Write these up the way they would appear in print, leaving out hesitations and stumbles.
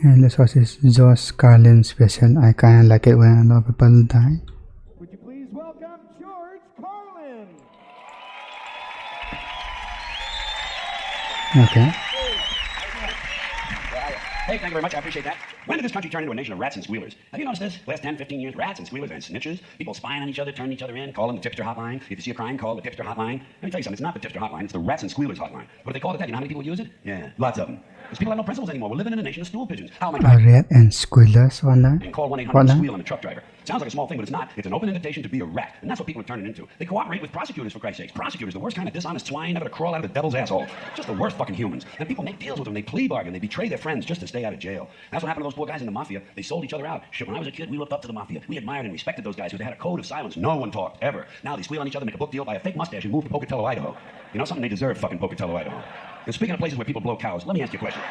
And this was his George Carlin special. I kinda like it when a lot of people die. Would you please welcome George Carlin? Okay. Hey, thank you very much. I appreciate that. When did this country turn into a nation of rats and squealers? Have you noticed this? Last 10, 15 years, rats and squealers and snitches, people spying on each other, turning each other in, calling the tipster hotline. If you see a crime, call the tipster hotline. Let me tell you something. It's not the tipster hotline. It's the rats and squealers hotline. What do they call it that? You know how many people use it? Yeah, lots of them. Because people have no principles anymore. We're living in a nation of stool pigeons. How am I trying Rat and squealers online. and call 1-800-SQUEAL on a truck driver? Sounds like a small thing, but it's not. It's an open invitation to be a rat. And that's what people are turning into. They cooperate with prosecutors, for Christ's sakes. Prosecutors, the worst kind of dishonest swine ever to crawl out of the devil's asshole. Just the worst fucking humans. And people make deals with them. They plea bargain. They betray their friends just to stay out of jail. That's what happened to those poor guys in the mafia. They sold each other out. Shit, when I was a kid, we looked up to the mafia. We admired and respected those guys because they had a code of silence. No one talked, ever. Now they squeal on each other, make a book deal, buy a fake mustache, and move to Pocatello, Idaho. You know something? They deserve fucking Pocatello, Idaho. And speaking of places where people blow cows, let me ask you a question.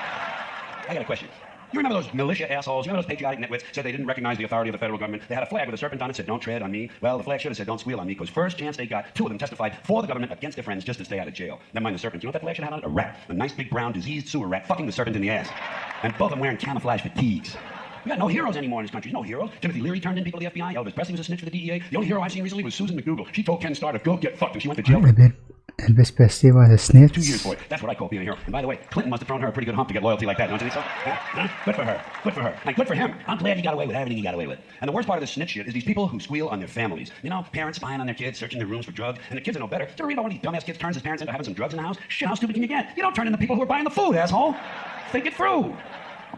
I got a question. You remember those militia assholes? You remember those patriotic nitwits said they didn't recognize the authority of the federal government? They had a flag with a serpent on it that said, "Don't tread on me." Well, the flag should have said, "Don't squeal on me," because first chance they got, two of them testified for the government against their friends just to stay out of jail. Never mind the serpent. You know what that flag should have on it? A rat. A nice big brown diseased sewer rat fucking the serpent in the ass. And both of them wearing camouflage fatigues. We got no heroes anymore in this country. There's no heroes. Timothy Leary turned in people to the FBI. Elvis Presley was a snitch for the DEA. The only hero I've seen recently was Susan McDougal. She told Ken Starr to go get fucked, and she went to jail for Elvis Presley was a snitch. 2 years for it. That's what I call being a hero. And by the way, Clinton must have thrown her a pretty good hump to get loyalty like that, don't you think so? Huh? Good for her. Good for her. And good for him. I'm glad he got away with everything he got away with. And the worst part of this snitch shit is these people who squeal on their families. You know, parents spying on their kids, searching their rooms for drugs, and the kids are no better. Do you ever read about one of these dumbass kids turns his parents into having some drugs in the house? Shit, how stupid can you get? You don't turn into people who are buying the food, asshole. Think it through.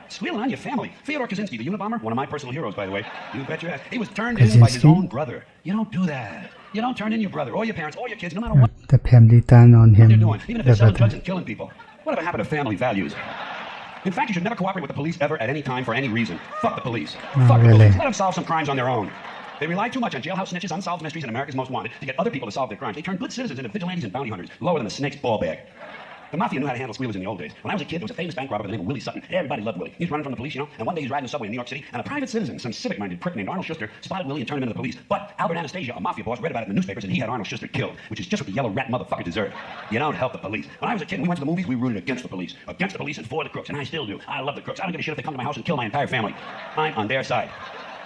Squealing on your family. Theodore Kaczynski, the Unabomber, one of my personal heroes, by the way. You bet your ass. He was turned in by his own brother. You don't do that. You don't turn in your brother or your parents or your kids, no matter what The family turned on him. they're doing. Even if they're selling drugs and killing people. Whatever happened to family values? In fact, you should never cooperate with the police ever at any time for any reason. Fuck the police. Fuck the police. Let them solve some crimes on their own. They rely too much on jailhouse snitches, unsolved mysteries, and America's Most Wanted to get other people to solve their crimes. They turn good citizens into vigilantes and bounty hunters, lower than a snake's ball bag. The mafia knew how to handle squealers in the old days. When I was a kid, there was a famous bank robber by the name of Willie Sutton. Everybody loved Willie. He was running from the police, you know, and one day he's riding the subway in New York City, and a private citizen, some civic-minded prick named Arnold Schuster, spotted Willie and turned him into the police. But Albert Anastasia, a mafia boss, read about it in the newspapers, and he had Arnold Schuster killed, which is just what the yellow rat motherfucker deserved. You don't help the police. When I was a kid and we went to the movies, we rooted against the police. Against the police and for the crooks, and I still do. I love the crooks. I don't give a shit if they come to my house and kill my entire family. I'm on their side.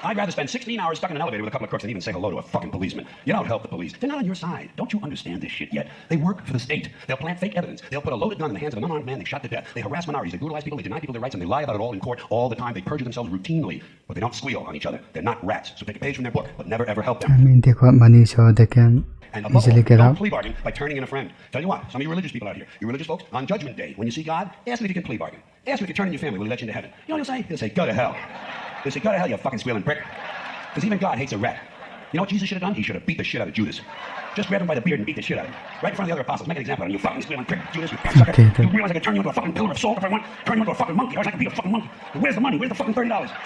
I'd rather spend 16 hours stuck in an elevator with a couple of crooks than even say hello to a fucking policeman. You don't help the police. They're not on your side. Don't you understand this shit yet? They work for the state. They'll plant fake evidence. They'll put a loaded gun in the hands of an unarmed man they shot to death. They harass minorities. They brutalize people. They deny people their rights, and they lie about it all in court all the time. They perjure themselves routinely, but they don't squeal on each other. They're not rats. So take a page from their book, but never ever help them. I mean, they got money so they can And above easily all, get don't out. plea bargain by turning in a friend. Tell you what, some of you religious people out here, you religious folks, on Judgment Day, when you see God, ask him if you can plea bargain. Ask him if you turn in your family, will he let you into heaven? You know what he'll say? He'll say, go to hell. He'll say, go to hell, you fucking squealing prick. Because even God hates a rat. You know what Jesus should have done? He should have beat the shit out of Judas. Just grab him by the beard and beat the shit out of him. Right in front of the other apostles. Make an example out of him. You fucking squealing prick, Judas, you cocksucker. Okay. You realize I could turn you into a fucking pillar of salt if I want? Turn you into a fucking monkey. Or I could be a fucking monkey. Where's the money? Where's the fucking $30?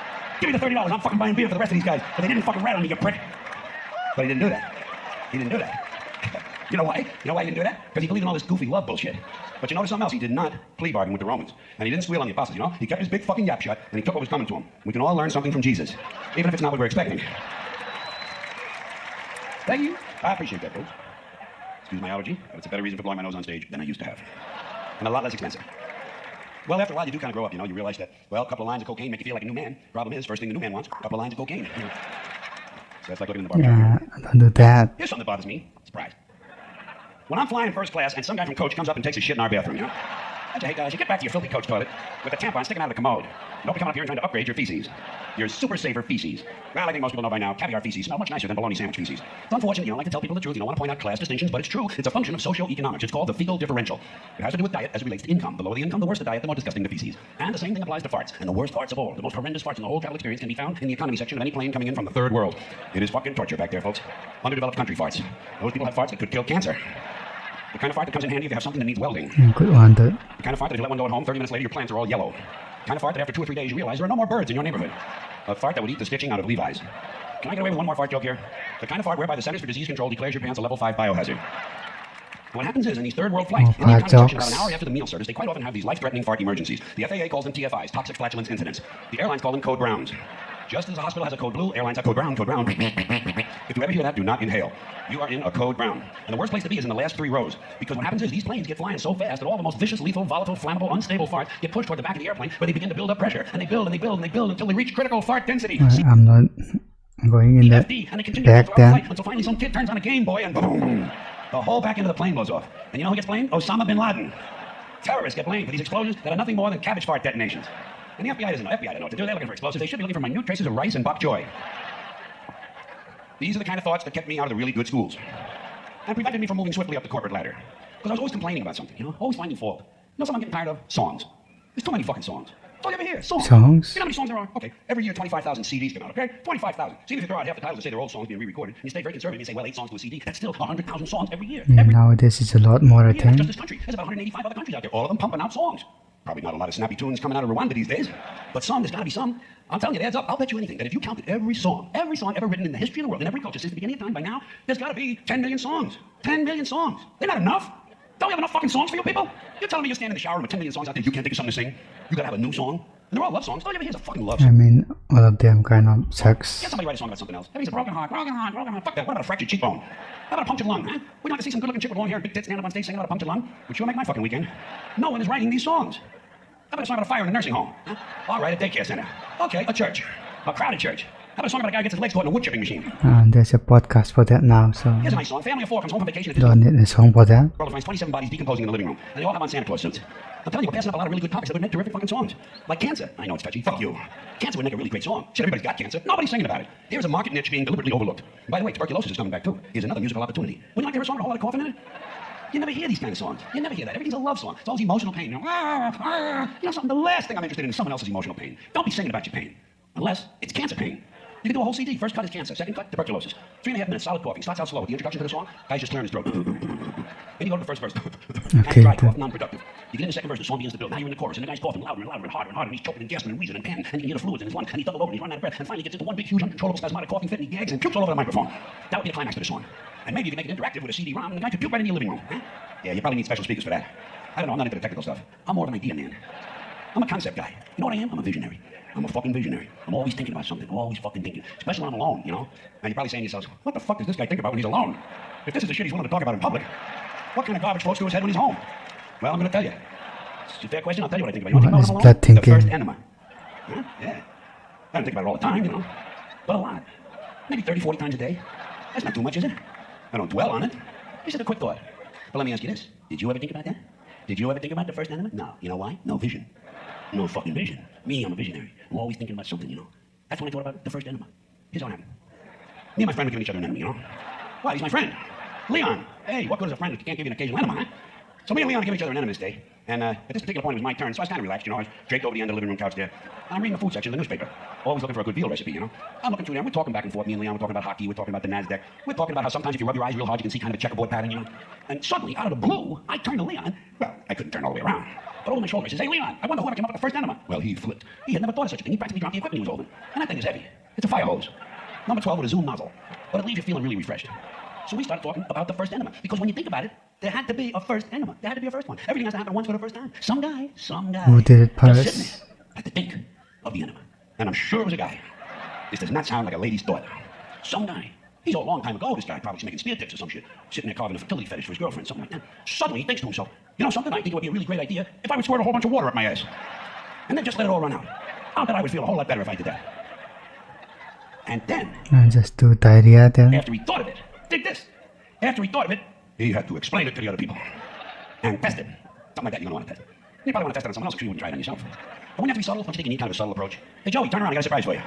Give me the $30. I'm fucking buying beer for the rest of these guys. But they didn't fucking rat on me, you prick. But he didn't do that. He didn't do that. You know why? You know why he didn't do that? Because he believed in all this goofy love bullshit. But you notice something else? He did not plea bargain with the Romans. And he didn't squeal on the apostles, you know? He kept his big fucking yap shut, and he took what was coming to him. We can all learn something from Jesus. Even if it's not what we're expecting. Thank you. I appreciate that, folks. Excuse my allergy, but it's a better reason for blowing my nose on stage than I used to have. And a lot less expensive. Well, after a while, you do kind of grow up, you know? You realize that, well, a couple of lines of cocaine make you feel like a new man. Problem is, first thing the new man wants, a couple of lines of cocaine. You know? So that's like looking in the barber Yeah, don't do that. Here's something that bothers me. Surprise. When I'm flying first class and some guy from Coach comes up and takes a shit in our bathroom, you know? Don't you hate guys? You get back to your filthy Coach toilet with a tampon sticking out of the commode. Don't be coming up here and trying to upgrade your feces. Your super saver feces. Well, I think most people know by now, caviar feces smell much nicer than bologna sandwich feces. It's unfortunate, you don't like to tell people the truth. You don't want to point out class distinctions, but it's true. It's a function of socioeconomics. It's called the fecal differential. It has to do with diet as it relates to income. The lower the income, the worse the diet, the more disgusting the feces. And the same thing applies to farts. And the worst farts of all, the most horrendous farts in the whole travel experience can be found in the economy section of any plane coming in from the third world. It is fucking torture back there, folks. Underdeveloped country farts. Those people have farts that could kill cancer. The kind of fart that comes in handy if you have something that needs welding. Good one, dude. The kind of fart that if you let one go at home, 30 minutes later your plants are all yellow. The kind of fart that after 2 or 3 days you realize there are no more birds in your neighborhood. A fart that would eat the stitching out of Levi's. Can I get away with one more fart joke here? The kind of fart whereby the Centers for Disease Control declares your pants a level 5 biohazard. What happens is, in these third world flights, in the economy section, about an hour after the meal service, they quite often have these life-threatening fart emergencies. The FAA calls them TFIs, toxic flatulence incidents. The airlines call them code browns. Just as a hospital has a code blue, airlines have code brown, code brown. If you ever hear that, do not inhale. You are in a code brown. And the worst place to be is in the last 3 rows. Because what happens is these planes get flying so fast that all the most vicious, lethal, volatile, flammable, unstable farts get pushed toward the back of the airplane where they begin to build up pressure. And they build and they build and they build until they reach critical fart density. I'm not going in that and they continue back to then. flight until finally some kid turns on a Game Boy and boom! The whole back end of the plane blows off. And you know who gets blamed? Osama bin Laden. Terrorists get blamed for these explosions that are nothing more than cabbage fart detonations. And the FBI doesn't know. FBI don't know what to do. They're looking for explosives. They should be looking for minute traces of rice and bok choy. These are the kind of thoughts that kept me out of the really good schools and prevented me from moving swiftly up the corporate ladder. Because I was always complaining about something, always finding fault. You know something I'm getting tired of? Songs. There's too many fucking songs. That's all you ever hear. Songs. Songs? You know how many songs there are? Okay, every year 25,000 CDs come out, okay? 25,000. See if you throw out half the titles and say they're old songs being re-recorded, and you stay very conservative and say, well, 8 songs to a CD, that's still 100,000 songs every year. Yeah, nowadays it's a lot more, I Yeah, think. just this country. There's about 185 other countries out there, all of them pumping out songs. Probably not a lot of snappy tunes coming out of Rwanda these days, but there's got to be some. I'm telling you, it adds up. I'll bet you anything that if you counted every song ever written in the history of the world, in every culture since the beginning of time, by now, there's got to be 10 million songs. 10 million songs. They're not enough. Don't we have enough fucking songs for you people? You're telling me you're standing in the shower with 10 million songs out there, you can't think of something to sing? You got to have a new song? And they're all love songs. Don't you ever hear a fucking love I song? mean, all of them kind of sucks. Get somebody write a song about something else. Maybe it's a broken heart, broken heart, broken heart. Fuck that. What about a fractured cheekbone? How about a punctured lung, huh? We'd like to see some good-looking chick with long hair and big tits stand up on stage singing about a punctured lung, which will make my fucking weekend. No one is writing these songs. How about a song about a fire in a nursing home? Huh? All right, a daycare center. Okay, a church. A crowded church. How about a song about a guy who gets his legs caught in a wood chipping machine? There's a podcast for that now, so Here's a nice song. Family of 4 comes home from vacation at don't Disney. need a song for that. Girl finds 27 bodies decomposing in the living room, and they all have on Santa Claus suits. I'm telling you, we're passing up a lot of really good topics that would make terrific fucking songs. Like cancer. I know it's touchy. Fuck you. Cancer would make a really great song. Shit, everybody's got cancer. Nobody's singing about it. Here's a market niche being deliberately overlooked. And by the way, tuberculosis is coming back too. Here's another musical opportunity. Would you like to hear a song with a whole lot of coughing in it? You never hear these kind of songs. You never hear that. Everything's a love song. It's always emotional pain. You know something? The last thing I'm interested in is someone else's emotional pain. Don't be singing about your pain. Unless it's cancer pain. You can do a whole CD. First cut is cancer. Second cut, tuberculosis. 3.5 minutes, solid coughing. Starts out slow with the introduction to the song. Guy's just clearing his throat. Then you go to the first verse. Okay, Dry cough, non-productive. You get in the second verse, the song begins to build. Now you're in the chorus, and the guy's coughing louder and louder and harder and harder, and he's choking and gasping and wheezing and panting, and you can hear the fluids in his lungs, and he's doubled over, and he's running out of breath, and finally gets into one big, huge, uncontrollable spasmodic coughing fit, and he gags and pukes all over the microphone. That would be the climax to the song. And maybe you can make it interactive with a CD-ROM, and the guy could puke right in your living room. Huh? Yeah, you probably need special speakers for that. I don't know, I'm not into the technical stuff. I'm more of an idea man. I'm a concept guy. You know what I am? I'm a visionary. I'm a fucking visionary. I'm always thinking about something. Always fucking thinking. Especially when I'm alone, And you're probably saying to yourselves, what the fuck does this guy think about when he's alone? If this is the shit he's willing to talk about in public, what kind of garbage floats through his head when he's home? Well, I'm going to tell you. It's a fair question. I'll tell you what I think about. You want to think about when I'm alone? The first enema. Huh? Yeah. I don't think about it all the time, But a lot. Maybe 30, 40 times a day. That's not too much, is it? I don't dwell on it. It's just a quick thought. But let me ask you this. Did you ever think about that? Did you ever think about the first enema? No. You know why? No vision. No fucking vision. Me, I'm a visionary. I'm always thinking about something, That's when I thought about the first enema. Here's what happened. Me and my friend were giving each other an enemy, Why? He's my friend. Leon. Hey, what good is a friend if you can't give you an occasional enema, huh? So me and Leon are giving each other an enema this day. And at this particular point, it was my turn, so I was kind of relaxed, I was draped over the end of the living room couch there. And I'm reading the food section of the newspaper. Always looking for a good veal recipe, I'm looking through there, we're talking back and forth. Me and Leon, we're talking about hockey, we're talking about the NASDAQ. We're talking about how sometimes if you rub your eyes real hard, you can see kind of a checkerboard pattern, And suddenly, out of the blue, I turn to Leon. Well, I couldn't turn all the way around. But over my shoulder, he says, hey, Leon, I wonder whoever came up with the first enema. Well, he flipped. He had never thought of such a thing. He practically dropped the equipment he was holding. And that thing is heavy. It's a fire hose. Number 12 with a zoom nozzle. But it leaves you feeling really refreshed. So we started talking about the first enema. Because when you think about it, there had to be a first enema. There had to be a first one. Everything has to happen once for the first time. Some guy. Who did it, Paris? Just sitting there at the think of the enema. And I'm sure it was a guy. This does not sound like a lady's thought. Some guy. He's a long time ago, this guy probably was making spear tips or some shit. Sitting there carving a fertility fetish for his girlfriend, something like that. Suddenly he thinks to himself, you know something? I think it would be a really great idea if I would squirt a whole bunch of water up my ass. And then just let it all run out. I'll bet I would feel a whole lot better if I did that. And then, just do diarrhea then. after he thought of it, dig this. After he thought of it, he had to explain it to the other people. And test it. Something like that you're going to want to test it. You probably want to test it on someone else because you wouldn't try it on yourself. But when you have to be subtle, don't you think you need kind of a subtle approach? Hey, Joey, turn around, I got a surprise for you.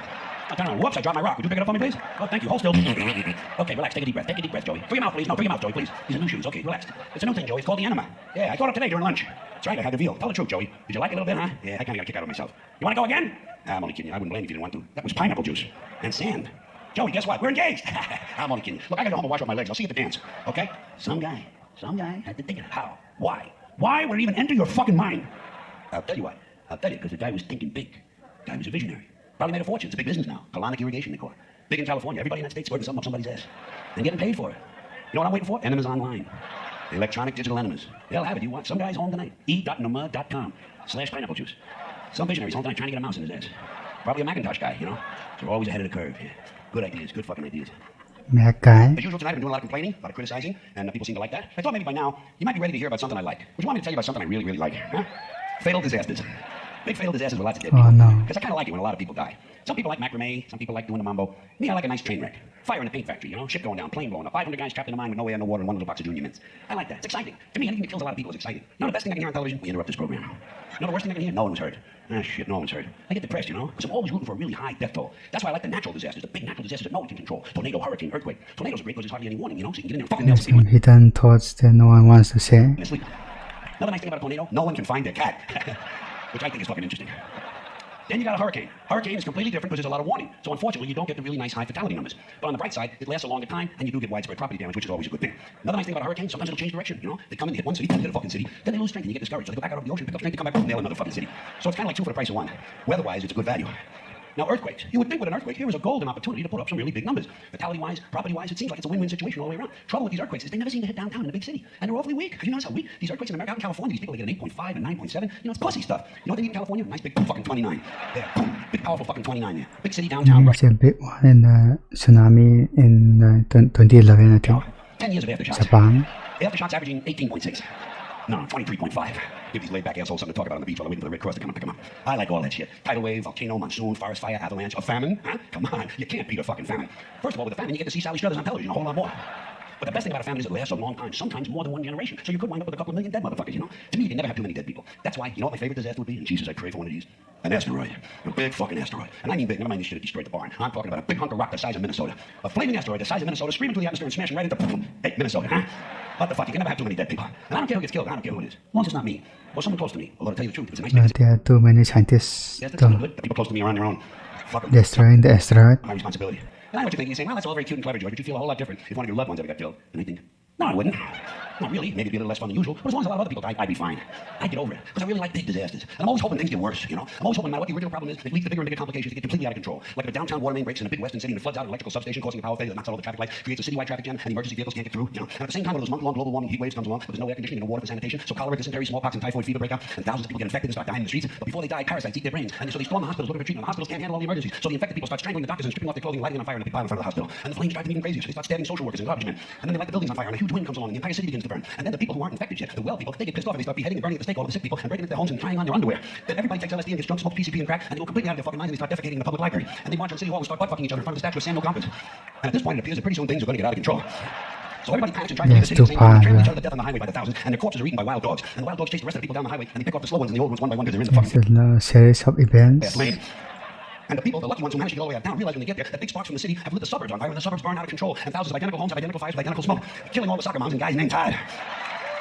I'll turn around. Whoops, I dropped my rock. Would you pick it up for me, please? Oh, thank you. Hold still. Okay, relax. Take a deep breath. Take a deep breath, Joey. Through your mouth, please. No, through your mouth, Joey, please. These are new shoes. Okay, relax. It's a new thing, Joey. It's called the enema. Yeah, I thought of today during lunch. That's right, I had the veal. Tell the truth, Joey. Did you like it a little bit, huh? Yeah, I kind of got a kick out of myself. You want to go again? I'm only kidding you. I wouldn't blame you if you didn't want to. That was pineapple juice and sand. Joey, guess what? We're engaged. I'm only kidding. Look, I gotta go home and wash off my legs. I'll see you at the dance. Okay? Some guy had to think of how. Why? Why would it even enter your fucking mind? I'll tell you why. I'll tell you, because the guy was thinking big. The guy was a visionary. Probably made a fortune. It's a big business now. Colonic irrigation, they call it. Big in California. Everybody in that state squirting something up somebody's ass. And getting paid for it. You know what I'm waiting for? Enemas Online. Electronic digital enemas. They'll have it. You want? Some guy's home tonight. e.numa.com/pineapple juice. Some visionary's home tonight trying to get a mouse in his ass. Probably a Macintosh guy, you know? So we're always ahead of the curve. Yeah. Good ideas, good fucking ideas. แม่กาย As usual tonight, I've been doing a lot of complaining, a lot of criticizing, and people seem to like that. I thought maybe by now, you might be ready to hear about something I like. Would you want me to tell you about something I really, really like? Huh? Fatal disasters. Big fatal disasters with lots of dead people. Oh, no. Because I kind of like it when a lot of people die. Some people like macrame, some people like doing the mambo. Me, I like a nice train wreck. Fire in a paint factory, you know? Ship going down, plane blowing up, 500 guys trapped in a mine with no air, no water, and one little box of Junior Mints. I like that. It's exciting. To me, anything that kills a lot of people is exciting. You know the best thing I can hear on television? We interrupt this program. You know the worst thing I can hear? No one was hurt. Ah, shit, no one was hurt. I get depressed, you know? Because I'm always rooting for a really high death toll. That's why I like the natural disasters, the big natural disasters that no one can control. Tornado, hurricane, earthquake. Tornadoes are great because there's hardly any warning, you know? So you can get in there and fucking nail some people. hidden thoughts that no one wants to say. Sleep. Another nice thing about a tornado, no one can find their cat. Which I think is fucking interesting. Then you got a hurricane. Hurricane is completely different because there's a lot of warning. So unfortunately, you don't get the really nice high fatality numbers. But on the bright side, it lasts a longer time, and you do get widespread property damage, which is always a good thing. Another nice thing about a hurricane, sometimes it'll change direction, you know? They come in, hit one city, then hit a fucking city, then they lose strength and you get discouraged. So they go back out over the ocean, pick up strength, they come back home, nail another fucking city. So it's kind of like two for the price of one. Weather-wise, it's a good value. Now, earthquakes. You would think with an earthquake, here is a golden opportunity to put up some really big numbers. Fatality-wise, property-wise, it seems like it's a win-win situation all the way around. Trouble with these earthquakes is they never seem to hit downtown in a big city. And they're awfully weak. Have you noticed how weak these earthquakes in America, out in California, these people, they get an 8.5 and 9.7. You know, it's pussy stuff. You know what they need in California? Nice big fucking 29. There, boom. Big powerful fucking 29 there. Big city downtown. It's a big one in the tsunami in 2011, I think. 10 years of aftershocks. Japan. Aftershocks averaging 18.6. No, 23.5. Give these laid-back assholes something to talk about on the beach while they're waiting for the Red Cross to come and pick them up. I like all that shit. Tidal wave, volcano, monsoon, forest fire, avalanche, a famine. Huh? Come on, you can't beat a fucking famine. First of all, with a famine, you get to see Sally Struthers on television a whole lot more. But the best thing about a famine is it lasts a long time, sometimes more than one generation. So you could wind up with a couple of million dead motherfuckers, you know? To me, you can never have too many dead people. That's why, you know what my favorite disaster would be? And Jesus, I pray for one of these. An asteroid. A big fucking asteroid. And I mean big, never mind this shit that destroyed the barn. I'm talking about a big hunk of rock the size of Minnesota. A flaming asteroid the size of Minnesota screaming through the atmosphere and smashing right into, hey, Minnesota, huh? What the fuck? You can never have too many dead people. And I don't care who gets killed. I don't care who it is. As long as it's not me. Or someone close to me. Although to tell you the truth, it's a nice big... There are too many scientists Yes, that's good. The people close to me are on their own. Fuck them. destroying the asteroid. My responsibility. And I know what you're thinking. You're saying, well, that's all very cute and clever, George, but you feel a whole lot different if one of your loved ones ever got killed. And I think, no, I wouldn't. Not really. Maybe it'd be a little less fun than usual. But as long as a lot of other people died, I'd be fine. I'd get over it. Because I really like big disasters. And I'm always hoping things get worse, you know? I'm always hoping no matter what the original problem is, it leads to bigger and bigger complications that get completely out of control. Like if a downtown water main breaks in a big western city and it floods out an electrical substation, causing a power failure that knocks out all the traffic lights, creates a citywide traffic jam, and emergency vehicles can't get through, you know? And at the same time, one of those month-long global warming heat waves comes along, but there's no air conditioning and no water for sanitation, so cholera, dysentery, smallpox, and typhoid fever break out, and thousands of people get infected and start dying in the streets. But before they die, parasites eat their brains. And so they storm the hospitals looking for treatment. The hospitals can't handle all the emergencies. So the infected people start strangling the doctors and stripping off their clothing, lighting them on fire in a big pile in front of the hospital. And the flames drive them even crazier, so they start stabbing social workers and garbage men. And then they light the buildings on fire, and a huge wind comes along, and the entire city begins to burn. And then the people who aren't infected yet, the well people, they get pissed off and they start beheading and burning at the stake all of the sick people and breaking into their homes and trying on their underwear. Then everybody takes LSD and gets drunk, smokes PCP and crack, and they go completely out of their fucking minds and they start defecating in the public library. And they march on City Hall and start butt-fucking each other in front of the statue of Samuel Gompers. And at this point, it appears that pretty soon things are going to get out of control. So everybody panics and tries to leave the city, trampling each other to death on the highway by the thousands, and their corpses are eaten by wild dogs. And the wild dogs chase the rest of the people down the highway, and they pick off the slow ones and the old ones one by one because they're in the It's fucking a series of events. fast lane. And the people, the lucky ones who manage to get all the way out down, realize when they get there that big sparks from the city have lit the suburbs on fire, and the suburbs burn out of control, and thousands of identical homes have identical fires with identical smoke, killing all the soccer moms and guys named Todd.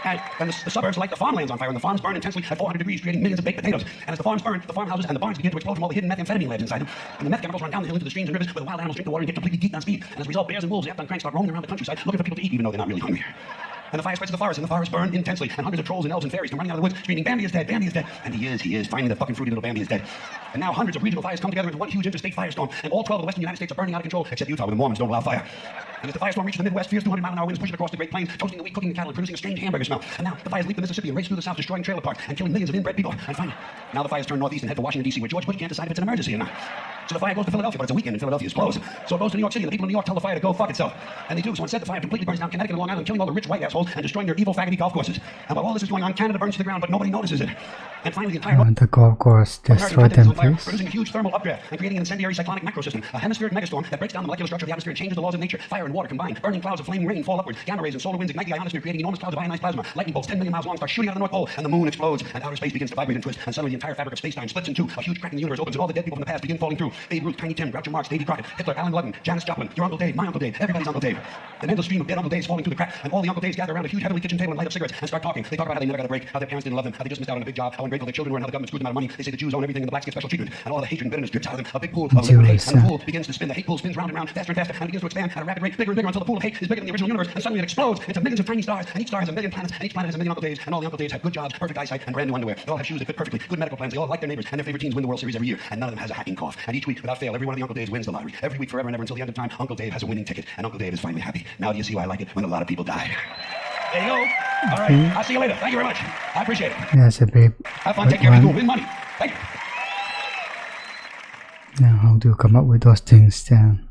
And the suburbs light the farmlands on fire, and the farms burn intensely at 400 degrees, creating millions of baked potatoes. And as the farms burn, the farmhouses and the barns begin to explode from all the hidden methamphetamine labs inside them. And the meth chemicals run down the hill into the streams and rivers, where the wild animals drink the water and get completely geeked on speed. And as a result, bears and wolves, yapped on cranks, start roaming around the countryside, looking for people to eat, even though they're not really hungry. And the fire spreads to the forest, and the forest burn intensely, and hundreds of trolls and elves and fairies come running out of the woods, screaming, Bambi is dead, Bambi is dead. And he is. Finally, the fucking fruity little Bambi is dead. And now hundreds of regional fires come together into one huge interstate firestorm, and all 12 of the western United States are burning out of control, except Utah, where the Mormons don't allow fire. And as the firestorm reaches the Midwest, fierce 200-mile-an-hour winds push it across the Great Plains, toasting the wheat, cooking the cattle, and producing a strange hamburger smell. And now the fires leap the Mississippi and race through the South, destroying trailer parks and killing millions of inbred people. And finally, now the fires turn northeast and head for Washington, D.C., where George Bush can't decide if it's an emergency or not. So the fire goes to Philadelphia, but it's a weekend and Philadelphia's closed. So it goes to New York City, and the people in New York tell the fire to go fuck itself. And they do, so instead the fire completely burns down Connecticut and Long Island, killing all the rich white assholes and destroying their evil faggoty golf courses. And while all this is going on, Canada burns to the ground, but nobody notices it. And finally, the entire The golf course destroyed them, please. producing a huge thermal updraft and creating an incendiary cyclonic macrosystem, a hemispheric megastorm that breaks down the molecular structure of the atmosphere and changes the laws of nature. Fire and water combine, burning clouds of flaming rain fall upwards, gamma rays and solar winds ignite the ionosphere, creating enormous clouds of ionized plasma. Lightning bolts 10 million miles long start shooting out of the North Pole, and the moon explodes, and outer space begins to vibrate and twist, and suddenly the entire fabric of space-time splits in two. A huge crack in the universe opens, and all the dead people from the past begin falling through. Babe Ruth, Tiny Tim, Groucho Marx, Davy Crockett, Hitler, Alan Ludden, Janis Joplin, your Uncle Dave, my Uncle Dave, everybody's Uncle Dave. An endless stream of dead Uncle Daves falling through the crack, and all the Uncle Daves gather around a huge heavenly kitchen table and light up cigarettes and start talking. They talk about how they never got a break, how their parents didn't love them, how they just missed out on a big job, how ungrateful their children were, and how the government screwed them out of money. They say the Jews own everything and the blacks get special treatment, and all the hatred and bitterness drips out of them. A big pool of liquid hate, and the pool begins to spin. The hate pool spins round and round, faster and faster, and begins to expand at a rapid rate, bigger and bigger, until the pool of hate is bigger than the original universe, and suddenly it explodes into millions of tiny stars, and each star has a million planets, and each planet has a million Uncle Daves, and all the Uncle Daves have good jobs, perfect eyesight, and brand new underwear. They all have shoes that fit perfectly, good medical plans, they all like their neighbors, and their favorite teams win the World Series every year, and none of them has a hacking cough. And each week, without fail, every one of the Uncle Daves wins the lottery. Every week, forever and ever, until the end of time, Uncle Dave has a winning ticket, and Uncle Dave is finally happy. Now do you see why I like it when a lot of people die? There you go. All right. I'll see you later. Thank you very much. I appreciate it. Yes, a big Have fun. Take care. Be cool. Win money. Thank you. Now, how do you come up with those things then?